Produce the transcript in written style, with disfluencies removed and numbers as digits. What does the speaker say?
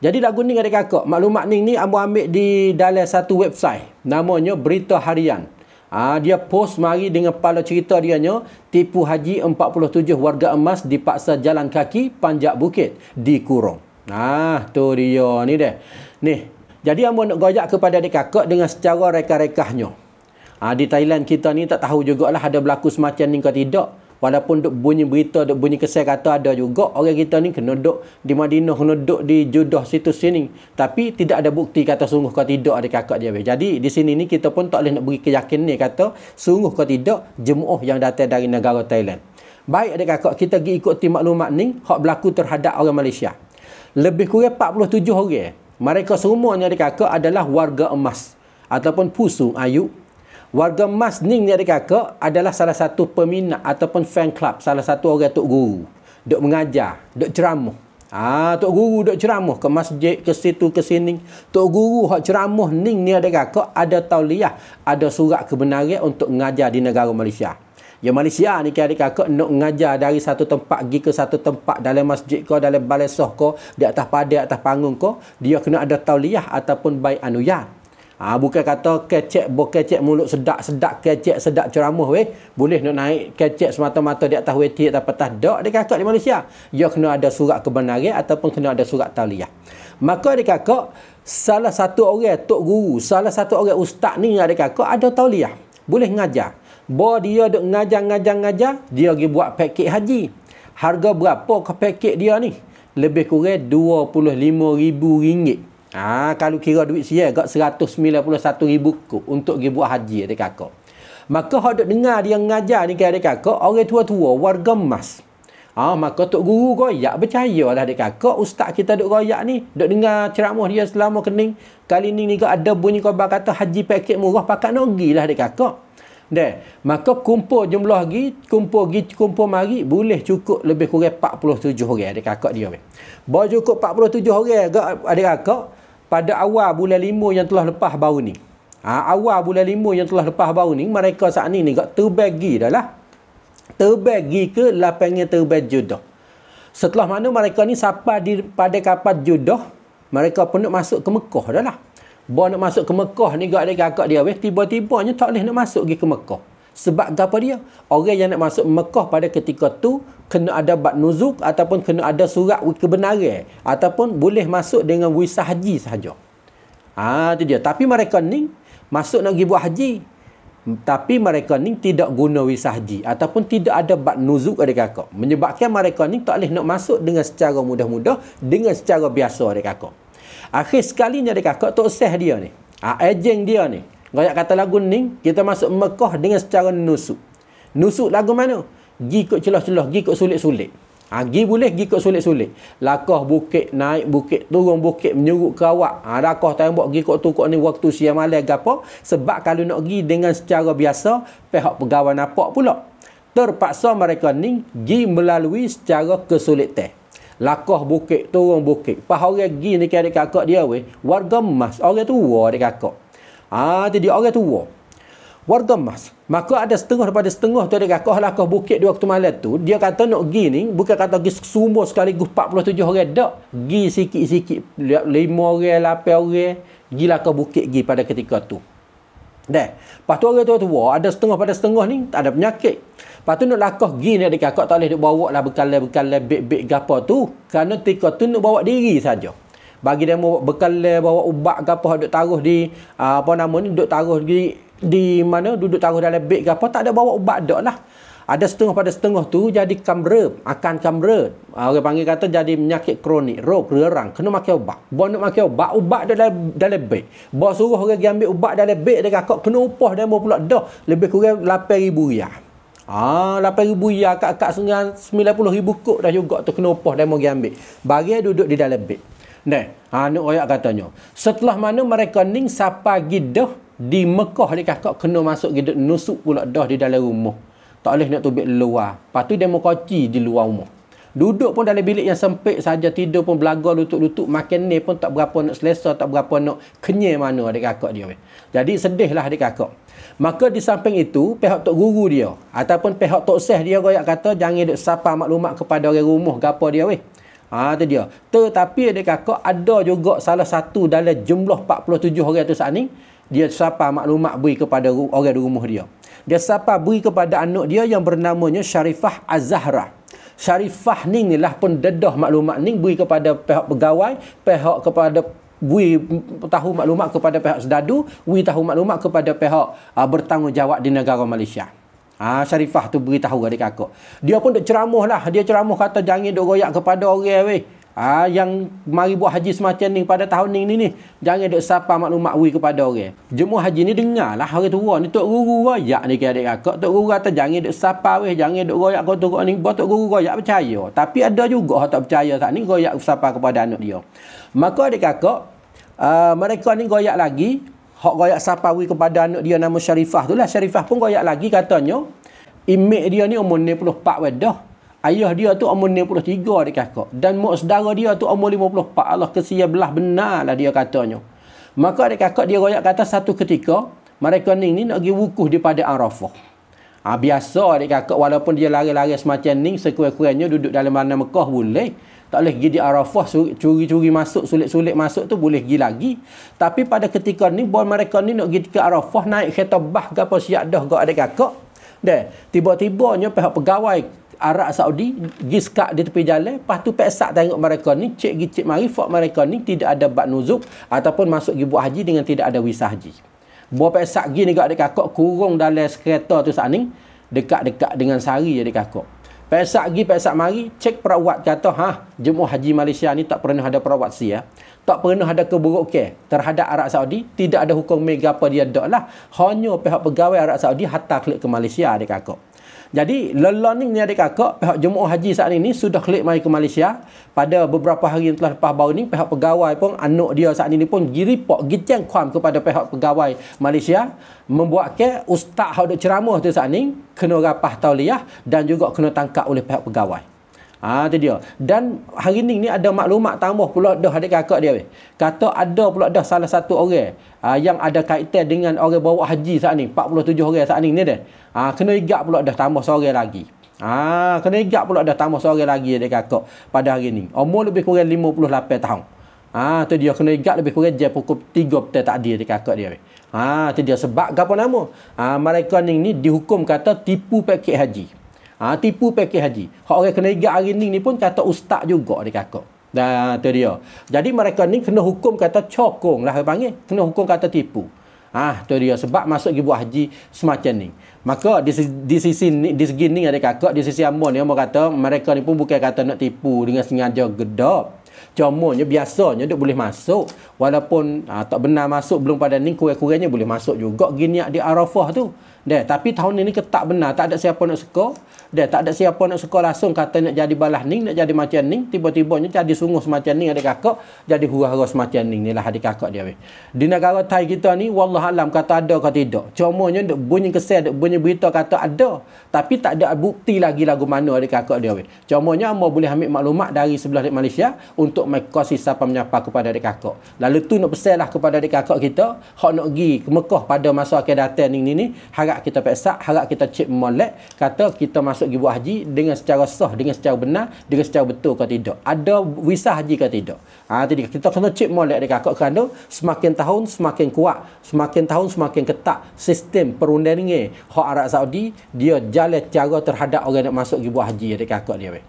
Jadi lagu ni adik kakak, maklumat ni ambil di dalam satu website namanya Berita Harian. Dia post mari dengan kepala cerita dianya, tipu haji 47 warga emas dipaksa jalan kaki panjat bukit dikurung. Tu dia ni deh. Ni. Jadi ambo nak goyak kepada adik kakak dengan secara reka-rekahnya. Di Thailand kita ni tak tahu jugalah ada berlaku semacam ni ke tidak. Walaupun duk bunyi berita, duk bunyi kesal kata ada juga orang kita ni kena duk di Madinah, kena duk di Judah situ sini. Tapi tidak ada bukti kata sungguh ke tidak ada kakak dia. Jadi di sini ni kita pun tak boleh nak beri keyakinan ni kata sungguh ke tidak jemaah yang datang dari negara Thailand. Baik adik kakak, kita pergi ikuti maklumat ni hak berlaku terhadap orang Malaysia. Lebih kurang 47 orang. Mereka semuanya adik kakak adalah warga emas ataupun pusung ayu. Warga emas ni adik kakak adalah salah satu peminat ataupun fan club, salah satu orang tok guru. Duk mengajar, duk ceramah. Tok guru duk ceramah ke masjid, ke situ, ke sini. Tok guru hak ceramah ni adik kakak ada tauliah, ada surat kebenaran untuk mengajar di negara Malaysia. Ya Malaysia ni adik kakak nak mengajar dari satu tempat pergi ke satu tempat dalam masjid ke, dalam balai soh ke, di atas padang, atas panggung ke, dia kena ada tauliah ataupun bai anuyat. Bukan kata kecek mulut sedap kecek sedap ceramah boleh nak naik kecek semata-mata di atas weti atau petas dak dia kakak di Malaysia. Dia kena ada surat kebenaran ataupun kena ada surat tauliah. Maka dia kakak salah satu orang tok guru, salah satu orang ustaz ni dia kakak ada tauliah. Boleh ngajar. Dia duk ngajar, dia pergi buat pakej haji. Harga berapa ke pakej dia ni? Lebih kurang RM25,000. Kalau kira duit sia agak 191,000 untuk pergi buat haji adik kakak. Maka hak duk dengar dia ngajar ni adik kakak, orang tua-tua warga emas. Maka tok guru goyak percayalah adik kakak, ustaz kita duk goyak ni, duk dengar ceramah dia selama kening. Kali ni ada bunyi khabar kata haji paket murah pakat nak pergilah adik kakak. Maka kumpul jumlah kumpul mari boleh cukup lebih kurang 47 orang adik kakak dia. Baru cukup 47 orang adik kakak pada awal bulan 5 yang telah lepas baru ni. Awal bulan 5 yang telah lepas baru ni, mereka saat ni terbagi dah lah. Terbagi ke lapangan terbang Judah. Setelah mana mereka ni sampai pada kapal Judah, mereka pun nak masuk ke Mekah dah lah. Nak masuk ke Mekah ni adik kakak dia tiba-tibanya tak boleh nak masuk pergi ke Mekah. Sebab apa dia? Orang yang nak masuk Mekah pada ketika tu kena ada bad nuzuk ataupun kena ada surat kebenaran ataupun boleh masuk dengan visa haji sahaja. Itu dia. Tapi mereka ni masuk nak pergi buat haji. Tapi mereka ni tidak guna visa haji ataupun tidak ada bad nuzuk adik kakak. Menyebabkan mereka ni tak boleh nak masuk dengan secara mudah-mudah, dengan secara biasa adik kakak. Akhir sekalinya adik kakak tok sah dia ni. Ejen dia ni. Goyak kata lagu ni, kita masuk Mekah dengan secara nusuk. Nusuk lagu mana? Gi ikut celah-celah, gi ikut sulit-sulit. Gi boleh, gi ikut sulit-sulit. Lakah bukit, naik bukit, turun bukit, menyurut ke awak. Lakah tembok, gi ikut tukuk ni waktu siang malam ke apa. Sebab kalau nak gi dengan secara biasa, pihak pegawai nampak pula. Terpaksa mereka ni gi melalui secara kesulitan. Lakah bukit, turun bukit. Pas orang gi ni adik kakak dia warga emas, orang tua adik kakak. Itu dia orang tua. Warga emas. Maka ada setengah daripada setengah tu adik kakak lakah bukit di waktu malam tu, dia kata nak gi ni, bukan kata gi semua sekaligus 47 orang dak. Gi sikit-sikit 5 orang, 8 orang, gi lakah bukit gi pada ketika tu. Lepas tu orang tua ada setengah pada setengah ni tak ada penyakit. Lepas tu nak lakah gi ni adik kakak tak boleh duk bawa lah bekal-bekal beg-beg gapo tu, kerana ketika tu nak bawa diri saja. Bagi dia mau bekal bawa ubat ke apa duk taruh di duk taruh di mana duduk taruh dalam beg ke apa, tak ada bawa ubat dak lah. Ada setengah pada setengah tu jadi kamrep, akan kamrep. Orang panggil kata jadi penyakit kronik, rog rerang, kena makan ubat. Nak makan ubat dalam beg. Suruh orang pergi ambil ubat dalam beg dia kakak kena upah dia pula dah lebih kurang 8,000 riyal. 8,000 riyal kat 90,000 kok dah juga tu kena upah dia mau pergi ambil. Bagi duduk di dalam beg. Nak royak katanya. Setelah mana mereka ni sampai gidah di Mekah dia kakak kena masuk gidah nusuk pula dah di dalam rumah. Tak boleh nak tubik luar. Lepas tu dia mau koci di luar rumah. Duduk pun dalam bilik yang sempit saja, tidur pun belaga lutut-lutut, makan ni pun tak berapa nak selesa, tak berapa nak kenyai mana adik kakak dia. Jadi sedihlah adik kakak. Maka di samping itu, pihak tok guru dia ataupun pihak tok seh dia royak kata jangan duk sapa maklumat kepada orang rumah gapo dia Tu dia. Tetapi adik kakak ada juga salah satu dalam jumlah 47 orang tu saat ni, dia siapa maklumat beri kepada orang di rumah dia. Dia siapa beri kepada anak dia yang bernamanya Sharifah Az-Zahra. Sharifah ni lah pun dedah maklumat ni beri kepada pihak pegawai, pihak kepada beri tahu maklumat kepada pihak sedadu, beri tahu maklumat kepada pihak bertanggungjawab di negara Malaysia. Sharifah tu beritahu adik kakak. Dia pun duk ceramah lah. Dia ceramah kata jangan duk royak kepada orang weh. Yang mari buat haji semacam ni pada tahun ni. Jangan duk sapa maklumat beri kepada orang. Jemaah haji ni dengar lah hari tua ni tok guru royak ni adik kakak. Tok guru kata jangan duk sapa weh, jangan duk royak kau tu ni. Tok guru royak percaya. Tapi ada juga orang tak percaya tak ni royak sapa kepada anak dia. Maka adik kakak, mereka ni royak lagi. Hak royak sapawi kepada anak dia nama Sharifah tu lah. Sharifah pun royak lagi katanya, imek dia ni umur 64 wedah. Ayah dia tu umur 63 adik kakak. Dan mak saudara dia tu umur 54. Allah kesia belah benar lah dia katanya. Maka adik kakak dia royak kata satu ketika, mereka ni nak pergi wukuf di Padang Arafah. Biasa adik kakak walaupun dia lari-lari semacam ni, sekurang-kurangnya duduk dalam mana Mekah boleh. Tak boleh pergi di Arafah, curi-curi masuk, sulit-sulit masuk tu boleh pergi lagi. Tapi pada ketika ni, bahawa mereka ni nak pergi ke Arafah, naik kereta bah ke apa siap dah ke adik kakak. Tiba-tibanya pihak pegawai Arab Saudi pergi sekat di tepi jalan, lepas tu pesak tengok mereka ni, cik mari, fak mereka ni tidak ada bad nuzuk ataupun masuk pergi buat haji dengan tidak ada visa haji. Bawa pesak pergi ni adik kakak, kurung dalam kereta tu saat ni, dekat-dekat dengan sari adik kakak. Pesak pergi, pesak mari, cek perawat kata, jemaah haji Malaysia ni tak pernah ada perawat sia. Tak pernah ada keburukan terhadap Arab Saudi. Tidak ada hukum mega apa dia dak lah. Hanya pihak pegawai Arab Saudi hatta klik ke Malaysia adik kakak. Jadi, learning ni adik kakak, pihak jemaah haji saat ini sudah klik mari ke Malaysia. Pada beberapa hari yang telah lepas baru ni, pihak pegawai pun, anak dia saat ini pun pergi report, pergi cengkuam kepada pihak pegawai Malaysia, membuatkan ustaz yang ada ceramah tu saat ni, kena rapah tauliah dan juga kena tangkap oleh pihak pegawai. Tu dia. Dan hari ni ada maklumat tambah pula dah adik kakak dia. Kata ada pula dah salah satu orang yang ada kaitan dengan orang bawa haji saat ni. 47 orang saat ni dah. Kena igat pula dah tambah seorang lagi. Kena igat pula dah tambah seorang lagi adik kakak pada hari ni. Umur lebih kurang 58 tahun. Tu dia kena igat lebih kurang jam pukul 3 petang tadi adik kakak dia. Tu dia sebab apa nama? Mereka ni dihukum kata tipu pakej haji. Tipu pakej haji. Hak orang kena igat hari ni pun kata ustaz juga adik kakak. Tu dia. Jadi mereka ni kena hukum kata cokong lah panggil. Kena hukum kata tipu. Tu dia sebab masuk pergi buat haji semacam ni. Maka di segi ni adik kakak, di sisi Amon ni kata mereka ni pun bukan kata nak tipu dengan sengaja gedap. Cumanya biasanya dia boleh masuk walaupun tak benar masuk belum pada ni, kurang-kurangnya boleh masuk juga gini di Arafah tu. Tapi tahun ini ketak benar, tak ada siapa nak suka. Tak ada siapa nak suka langsung kata nak jadi balah ni, nak jadi macam ni, tiba-tibanya jadi sungguh semacam ni adik kakak, jadi hura-hura semacam ni lah adik kakak dia. Di negara Thai kita ni wallahualam kata ada ke tidak. Cumanya duk bunyi kesel, duk bunyi berita kata ada, tapi tak ada bukti lagi lagu mana adik kakak dia. Cumanya hamba boleh ambil maklumat dari sebelah di Malaysia untuk kasih siapa menyapa kepada adik kakak. Lalu tu nak pesan lah kepada adik kakak kita, hak nak pergi ke Mekah pada masa akan datang ni, harap kita pesak, harap kita cek molek, kata kita masuk pergi buat haji dengan secara sah, dengan secara benar, dengan secara betul ke tidak. Ada visa haji ke tidak. Jadi kita kena cek molek adik kakak kerana semakin tahun semakin kuat, semakin tahun semakin ketat sistem perundangan hak Arab Saudi, dia jalan cara terhadap orang nak masuk pergi buat haji adik kakak dia.